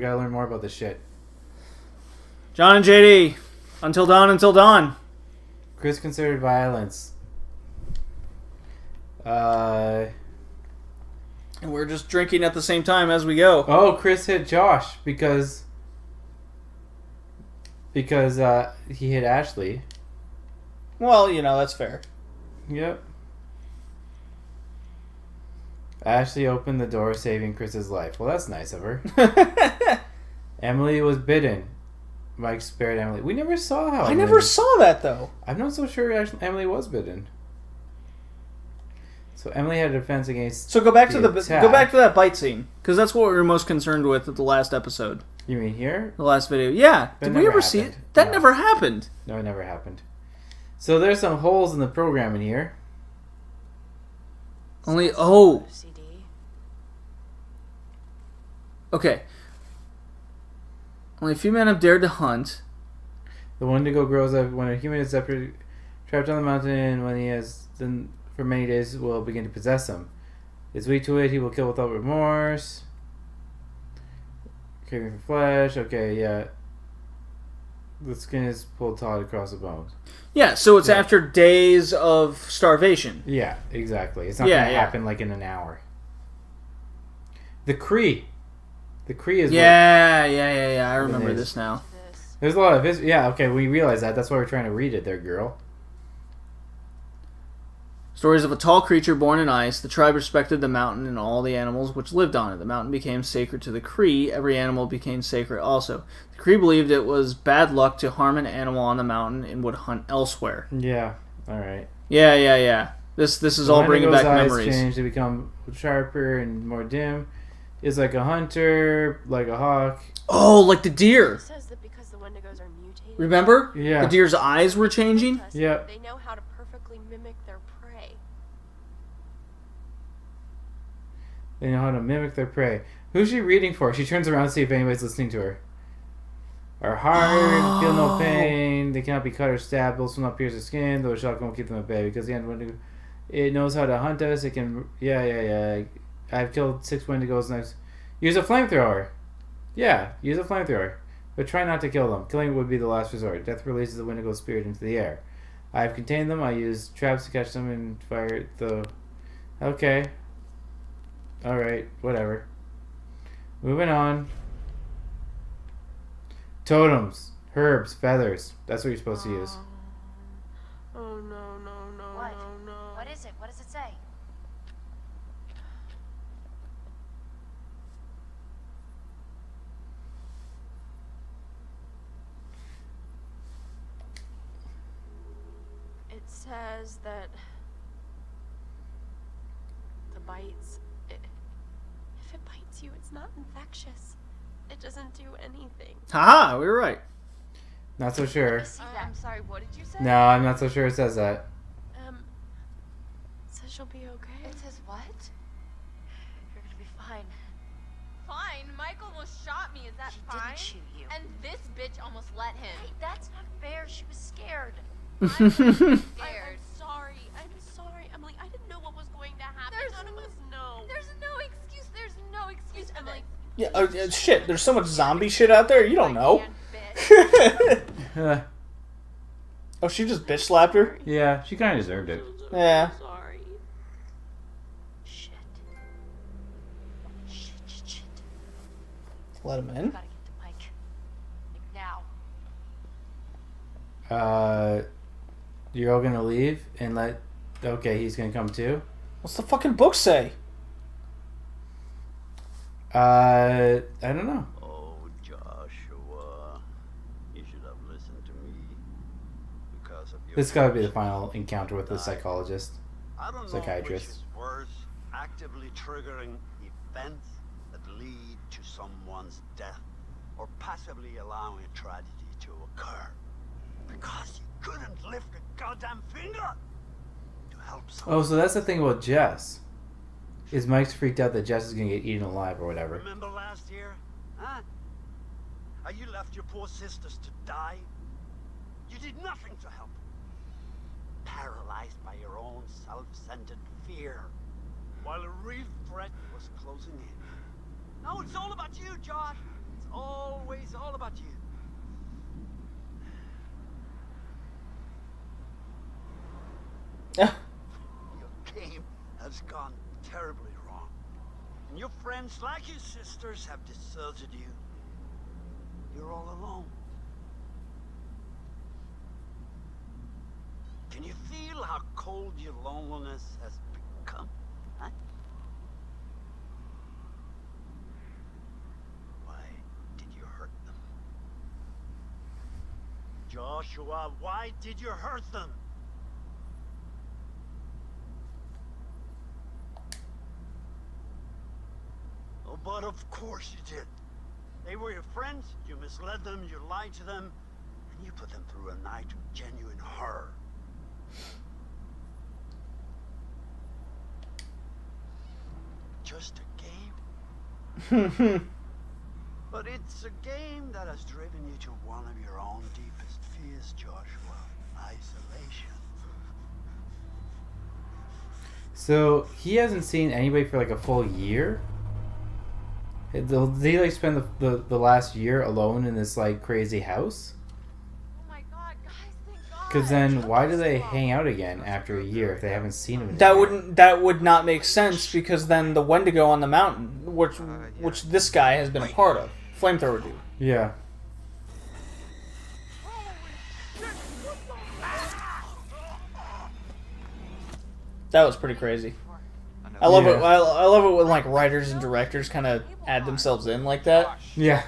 gotta learn more about this shit. John and JD. Until dawn. Chris considered violence. And we're just drinking at the same time as we go. Oh, Chris hit Josh because he hit Ashley. Well, that's fair. Yep. Ashley opened the door, saving Chris's life. Well, that's nice of her. Emily was bitten. Mike spared Emily. We never saw how. I never saw that, though. I'm not so sure Emily was bitten. So Emily had a defense against. So go back to that bite scene, because that's what we were most concerned with at the last episode. You mean here? The last video. Yeah. Did we ever see it? That never happened. No, it never happened. So there's some holes in the program in here. Okay. Only a few men have dared to hunt. The Wendigo grows up when a human is trapped on the mountain. When he has then for many days, will begin to possess him. Is weak to it, he will kill without remorse. Craving for flesh. Okay, yeah. The skin is pulled taut across the bones. Yeah, so it's after days of starvation. Yeah, exactly. It's not going to happen like in an hour. The Cree. The Cree is Yeah. I remember this now. There's a lot of history. Yeah, okay, we realize that. That's why we're trying to read it there, girl. Stories of a tall creature born in ice. The tribe respected the mountain and all the animals which lived on it. The mountain became sacred to the Cree. Every animal became sacred also. The Cree believed it was bad luck to harm an animal on the mountain and would hunt elsewhere. Yeah, alright. Yeah. This is all bringing back memories. Eyes change to become sharper and more dim. Is like a hunter, like a hawk. Oh, like the deer. It says that because the Wendigos are mutated. Remember? Yeah. The deer's eyes were changing? Yeah. They know how to perfectly mimic their prey. They know how to mimic their prey. Who's she reading for? She turns around to see if anybody's listening to her. Are hard, feel no pain. They cannot be cut or stabbed. Bullets will not pierce the skin. Though a shotgun will keep them at bay. Because the Wendigo, it knows how to hunt us. It can. Yeah. I've killed 6 Wendigos and use a flamethrower. Yeah, use a flamethrower. But try not to kill them. Killing would be the last resort. Death releases the Wendigo spirit into the air. I have contained them. I use traps to catch them and fire the... Okay. Alright, whatever. Moving on. Totems. Herbs. Feathers. That's what you're supposed to use. Oh, no. What? What is it? What does it say? It says that the bites, if it bites you, it's not infectious. It doesn't do anything. Haha, we were right. Not so sure. I'm sorry, what did you say? No, I'm not so sure it says that. It says she'll be okay. It says what? You're gonna be fine. Fine? Michael almost shot me. Is that He fine? didn't shoot you. And this bitch almost let him. Hey, that's not fair. She was scared. Scared. I'm sorry, Emily. I didn't know what was going to happen. None of us know. There's no excuse. There's no excuse for Emily. this. Yeah, shit. There's so much zombie shit out there. You don't know. Oh, she just bitch slapped her? Yeah, she kind of deserved it. Yeah. Sorry. Shit. Let him in. Gotta get to Mike. Like now. You're all gonna leave and let... Okay, he's gonna come too? What's the fucking book say? I don't know. Oh, Joshua, you should have listened to me. Because of your... This gotta be the final encounter with the psychologist. I don't know which Psychiatrist. is worse, actively triggering events that lead to someone's death, or passively allowing a tragedy to occur. Because you couldn't lift a goddamn finger to help someone. Oh, so that's the thing about Jess. Is Mike's freaked out that Jess is gonna get eaten alive or whatever. Remember last year? Huh? How you left your poor sisters to die? You did nothing to help. Paralyzed by your own self-centered fear, while a real threat was closing in. Now it's all about you, Josh. It's always all about you. Yeah. Your game has gone terribly wrong. And your friends, like your sisters, have deserted you. You're all alone. Can you feel how cold your loneliness has become? Huh? Why did you hurt them? Joshua, why did you hurt them? Oh, but of course you did. They were your friends, you misled them, you lied to them, and you put them through a night of genuine horror. Just a game? But it's a game that has driven you to one of your own deepest fears, Joshua. Isolation. So he hasn't seen anybody for like a full year. Did he like spend the last year alone in this like crazy house? Oh my god, guys, thank God. Because then why do they hang out again after a year if they haven't seen him? In a That year? that would not make sense because then the Wendigo on the mountain, which this guy has been a part of, flamethrower dude. Yeah. That was pretty crazy. I love it. Yeah. I love it when like writers and directors kind of add themselves in like that. Yeah.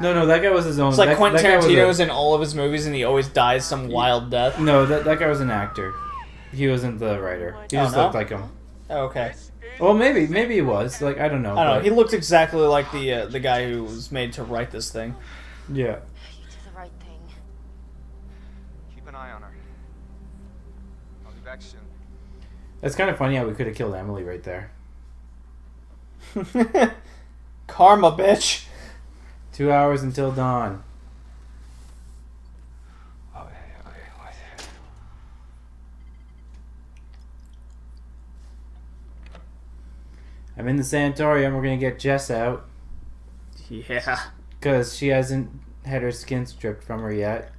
No, that guy was his own. It's like that, Quentin that guy was Tarantino's in all of his movies, and he always dies some wild death. No, that guy was an actor. He wasn't the writer. He just no? looked like him. Oh, okay. Well, maybe he was. Like I don't know. I don't know. but- He looked exactly like the guy who was made to write this thing. Yeah. You did the right thing. Keep an eye on her. I'll be back soon. That's kind of funny how we could have killed Emily right there. Karma, bitch. 2 hours until dawn. I'm in the sanatorium. We're gonna get Jess out Yeah. because she hasn't had her skin stripped from her yet.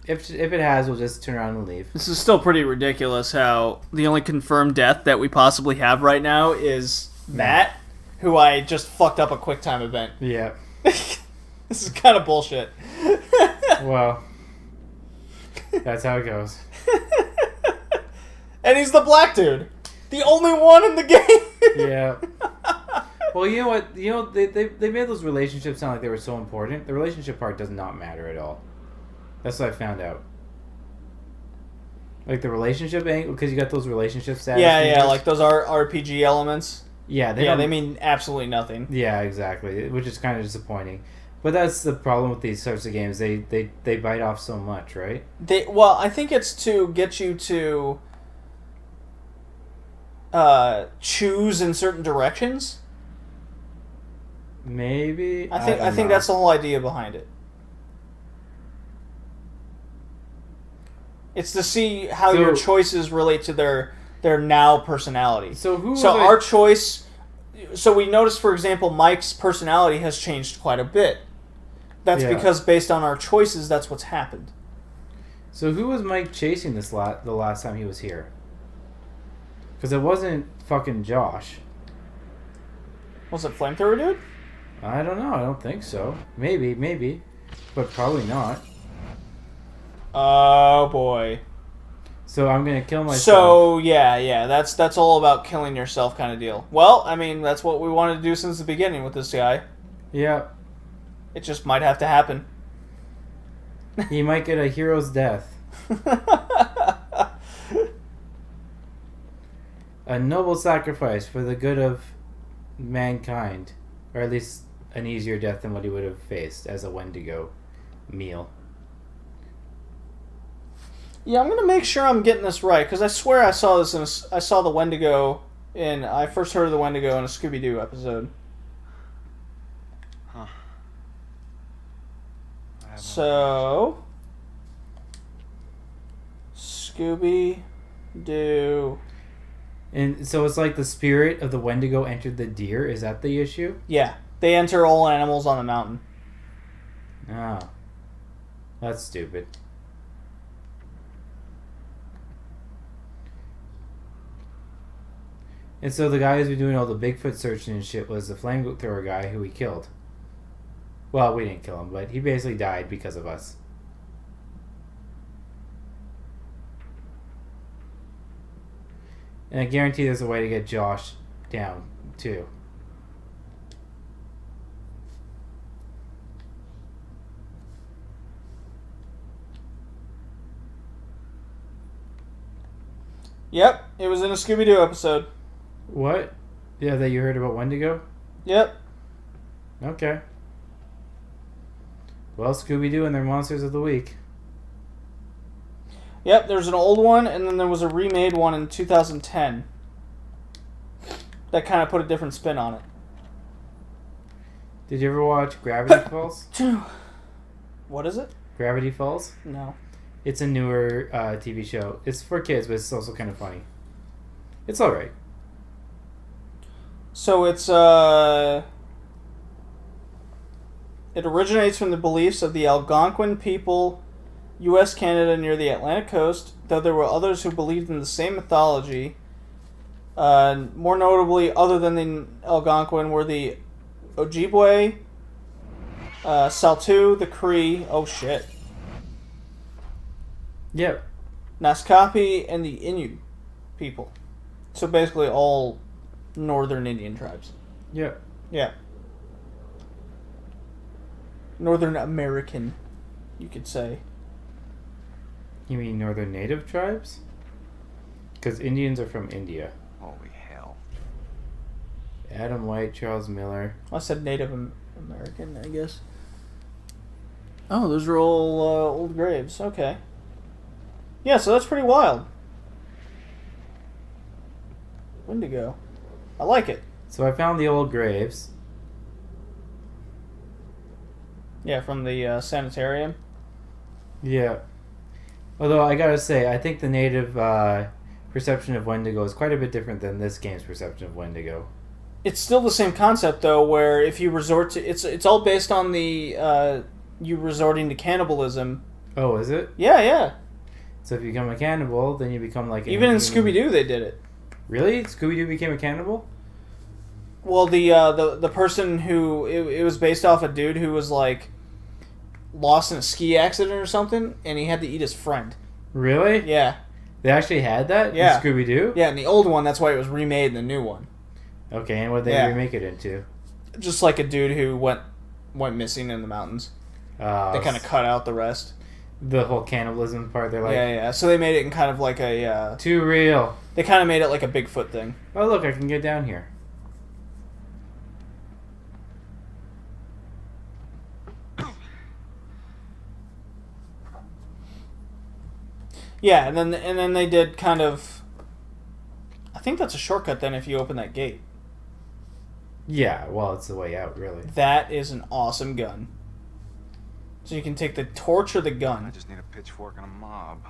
If it has, we'll just turn around and leave. This is still pretty ridiculous how the only confirmed death that we possibly have right now is Matt, who I just fucked up a quick time event. Yeah. This is kind of bullshit. Well, that's how it goes. And he's the black dude. The only one in the game. Yeah. Well, you know what? You know, they made those relationships sound like they were so important. The relationship part does not matter at all. That's what I found out. Like the relationship angle, because you got those relationship status. Yeah, fingers. like those RPG elements. Yeah, They don't- mean absolutely nothing. Yeah, exactly. Which is kind of disappointing. But that's the problem with these sorts of games. They bite off so much, right? Well, I think it's to get you to choose in certain directions. Maybe. I think don't know. that's the whole idea behind it. It's to see how So- your choices relate to their now personality. So who? So was our choice. So we notice, for example, Mike's personality has changed quite a bit. That's Yeah. because based on our choices, that's what's happened. So who was Mike chasing the last time he was here? Because it wasn't fucking Josh. Was it Flamethrower Dude? I don't know. I don't think so. Maybe, but probably not. Oh boy. So I'm gonna kill myself. So yeah, that's all about killing yourself kind of deal. Well, I mean, that's what we wanted to do since the beginning with this guy. Yeah, It just might have to happen. he might get a hero's death. A noble sacrifice for the good of mankind, or at least an easier death than what he would have faced as a Wendigo meal. Yeah, I'm gonna make sure I'm getting this right because I swear I saw this I saw the Wendigo I first heard of the Wendigo in a Scooby Doo episode. Huh. I have no So, Scooby Doo. And so it's like the spirit of the Wendigo entered the deer. Is that the issue? Yeah, they enter all animals on the mountain. Oh. That's stupid. And so the guy who's been doing all the Bigfoot searching and shit was the flamethrower guy who we killed. Well, we didn't kill him, but he basically died because of us. And I guarantee there's a way to get Josh down, too. Yep, it was in a Scooby-Doo episode. What? Yeah, that you heard about Wendigo? Yep. Okay. Well, Scooby-Doo and their Monsters of the Week. Yep, there's an old one, and then there was a remade one in 2010. That kind of put a different spin on it. Did you ever watch Gravity Falls? What is it? Gravity Falls? No. It's a newer TV show. It's for kids, but it's also kind of funny. It's alright. So it's, it originates from the beliefs of the Algonquin people, U.S. Canada near the Atlantic coast, though there were others who believed in the same mythology. More notably, other than the Algonquin, were the Ojibwe, Saulteaux, the Cree, oh shit, Yep. Naskapi, and the Inuit people. So basically all northern Indian tribes. Yep. Yeah. Northern American, you could say. You mean Northern Native tribes? Because Indians are from India. Holy hell. Adam White, Charles Miller. I said Native American, I guess. Oh, those are all old graves. Okay. Yeah, so that's pretty wild. Wendigo. I like it. So I found the old graves. Yeah, from the sanitarium. Yeah. Although I gotta say, I think the native perception of Wendigo is quite a bit different than this game's perception of Wendigo. It's still the same concept, though, where if you resort to... It's all based on the... you resorting to cannibalism. Oh, is it? Yeah, yeah. So if you become a cannibal, then you become like... Even in Scooby-Doo, they did it. Really? Scooby-Doo became a cannibal? Well, the person who... It was based off a dude who was, like, lost in a ski accident or something, and he had to eat his friend. Really? Yeah. They actually had that Yeah. in Scooby-Doo? Yeah, in the old one, that's why it was remade in the new one. Okay, and what did they Yeah. remake it into? Just like a dude who went missing in the mountains. They kind of cut out the rest. The whole cannibalism part, they're like... Yeah. So they made it in kind of like a... Too real. They kind of made it like a Bigfoot thing. Oh, look, I can get down here. Yeah, and then they did kind of... I think that's a shortcut then if you open that gate. Yeah, well, it's the way out, really. That is an awesome gun. So you can take the torch or the I gun. just need a pitchfork and a mob.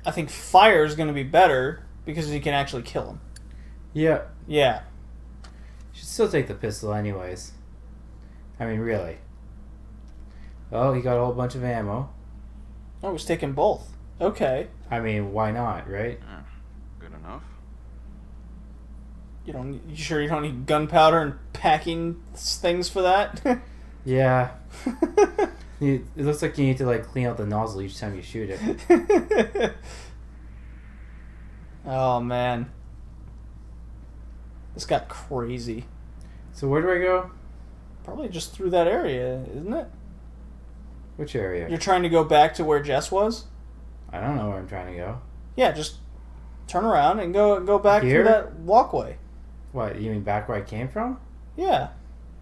I think fire is going to be better because you can actually kill them. Yeah. Yeah. Should still take the pistol anyways. I mean, really. Oh, he got a whole bunch of ammo. Oh, he's taking both. Okay. I mean, why not, right? Good enough. You sure you don't need gunpowder and packing things for that? Yeah. It looks like you need to, like, clean out the nozzle each time you shoot it. Oh, man. This got crazy. So where do I go? Probably just through that area, isn't it? Which area? You're trying to go back to where Jess was? I don't know where I'm trying to go. Yeah, just turn around and go back Here? through that walkway. What, you mean back where I came from? Yeah.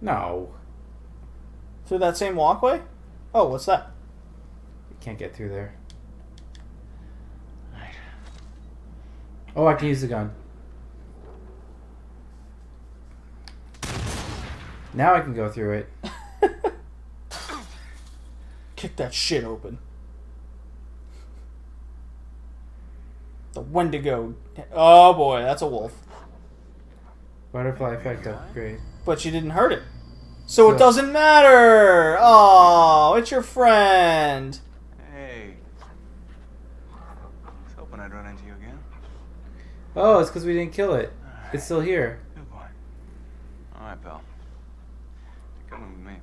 No. Through that same walkway? Oh, what's that? You can't get through there. Oh, I can use the gun. Now I can go through it. Kick that shit open. The Wendigo. Oh boy, that's a wolf. Butterfly effect upgrade. But you didn't hurt it. So it So- doesn't matter! Oh, it's your friend! Hey. I was hoping I'd run into you again. Oh, it's because we didn't kill it. It's still here. Good boy. Alright, pal. You're coming with me.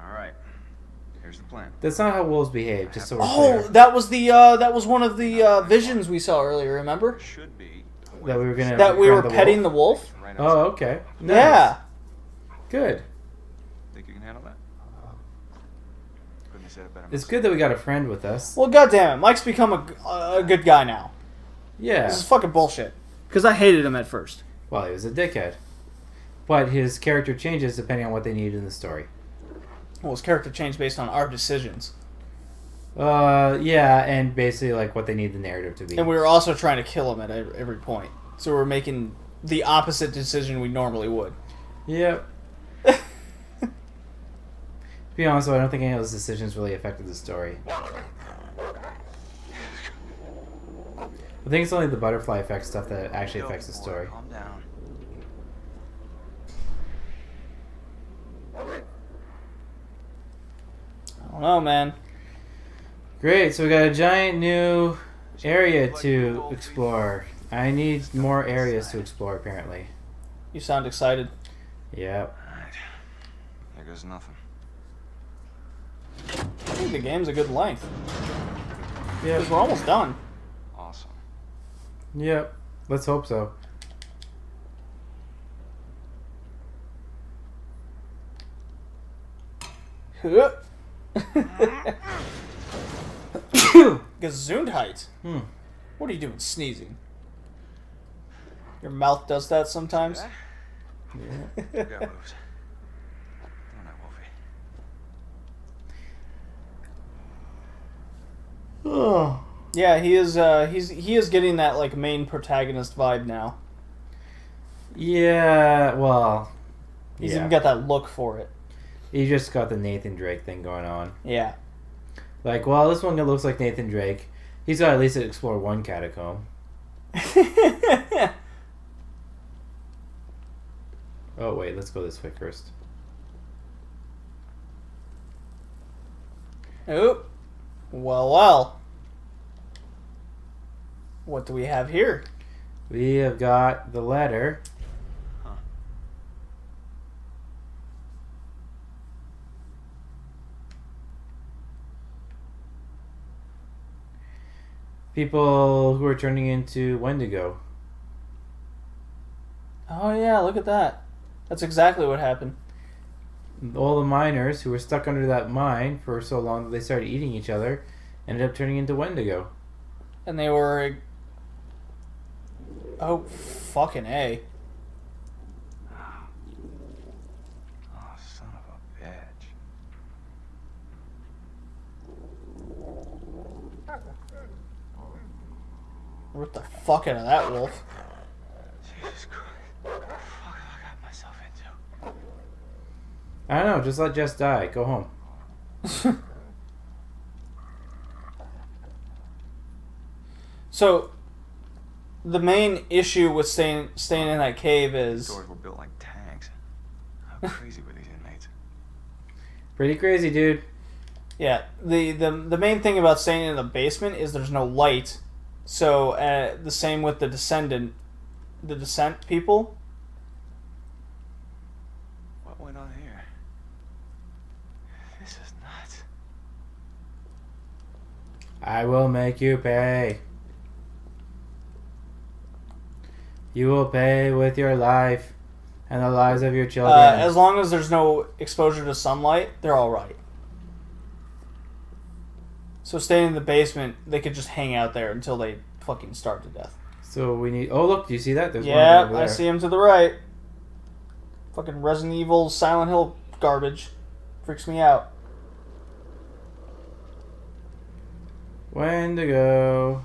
Alright. Here's the plan. That's not how wolves behave, just so we're Oh, clear. that was one of the visions we saw earlier, remember? Should be. That we were gonna That we were befriend petting wolf? the wolf? Right Oh, outside. okay. Nice. Yeah. Good. Think you can handle that? Couldn't have said it better. It's good that we got a friend with us. Well, goddammit, Mike's become a good guy now. Yeah. This is fucking bullshit. Because I hated him at first. Well, he was a dickhead. But his character changes depending on what they need in the story. Well, his character changed based on our decisions. Yeah, and basically like what they need the narrative to be. And we were also trying to kill him at every point. So we're making the opposite decision we normally would. Yep. To be honest, though, I don't think any of those decisions really affected the story. I think it's only the butterfly effect stuff that actually affects the story. Calm down. I don't know, man. Great, so we got a giant new area to explore. I need more areas to explore, apparently. You sound excited. Yep. Alright. There goes nothing. I think the game's a good length. Yep. Because we're almost done. Awesome. Yep. Let's hope so. Gesundheit. Hmm. What are you doing, sneezing? Your mouth does that sometimes? You got moves. Don't I, Wolfie? Oh. Yeah, he is. He is getting that like main protagonist vibe now. Yeah, well... He's yeah. even got that look for it. He just got the Nathan Drake thing going on. Yeah. Like, well, this one looks like Nathan Drake. He's got to at least explore one catacomb. Oh, wait, let's go this way first. Oop. Well. What do we have here? We have got the letter. People who are turning into Wendigo. Oh yeah, look at that. That's exactly what happened. All the miners who were stuck under that mine for so long that they started eating each other ended up turning into Wendigo. And they were... Oh, fucking A. Oh, son of a bitch. Rip the fuck out of that wolf. Jesus Christ. What the fuck have I got myself into? I don't know, just let Jess die. Go home. So, the main issue with staying in that cave is... Doors were built like tanks. How crazy were these inmates? Pretty crazy, dude. Yeah, the main thing about staying in the basement is there's no light. So, the same with the descent people. What went on here? This is nuts. I will make you pay. You will pay with your life and the lives of your children. As long as there's no exposure to sunlight, they're alright. So staying in the basement, they could just hang out there until they fucking starve to death. So we need... Oh, look, do you see that? There's one Yeah, over there. I see him to the right. Fucking Resident Evil, Silent Hill garbage. Freaks me out. Wendigo.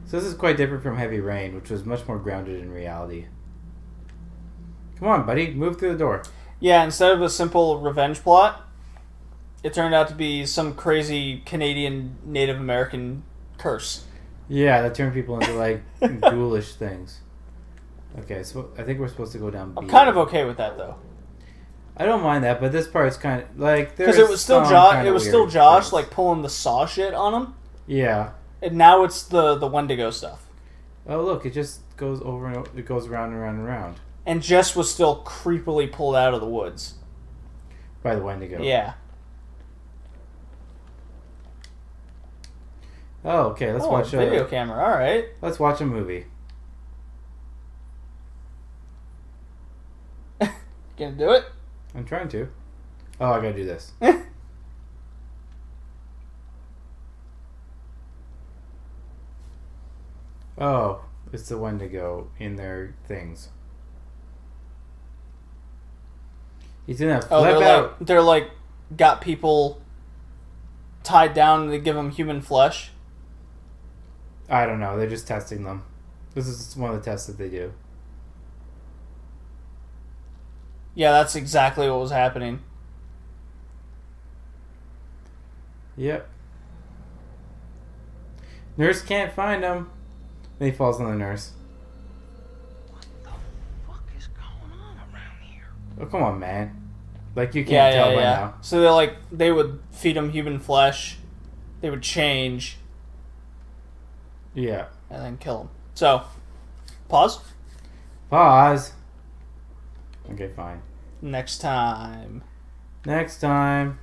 So this is quite different from Heavy Rain, which was much more grounded in reality. Come on, buddy. Move through the door. Yeah, instead of a simple revenge plot, it turned out to be some crazy Canadian Native American curse. Yeah, that turned people into, like, ghoulish things. Okay, so I think we're supposed to go down B. I'm kind of okay with that though, I don't mind that, but this part's kind of like because it was still Josh. It was still Josh like pulling the saw shit on him, Yeah. and now it's the Wendigo stuff. Oh look, it just goes over and it goes round and round and round And Jess was still creepily pulled out of the woods. by the Wendigo. Yeah. Oh, okay. Let's watch a video camera. All right. Let's watch a movie. Gonna do it? I'm trying to. Oh, I gotta do this. Oh, it's the Wendigo in their things. He's gonna flip out. They're like got people tied down and they give them human flesh. I don't know. They're just testing them. This is one of the tests that they do. Yeah, that's exactly what was happening. Yep. Nurse can't find him. Then he falls on the nurse. What the fuck is going on around here? Oh, come on, man. Like, you can't tell by now. So they would feed them human flesh. They would change. Yeah. And then kill them. So, pause. Pause. Okay, fine. Next time. Next time.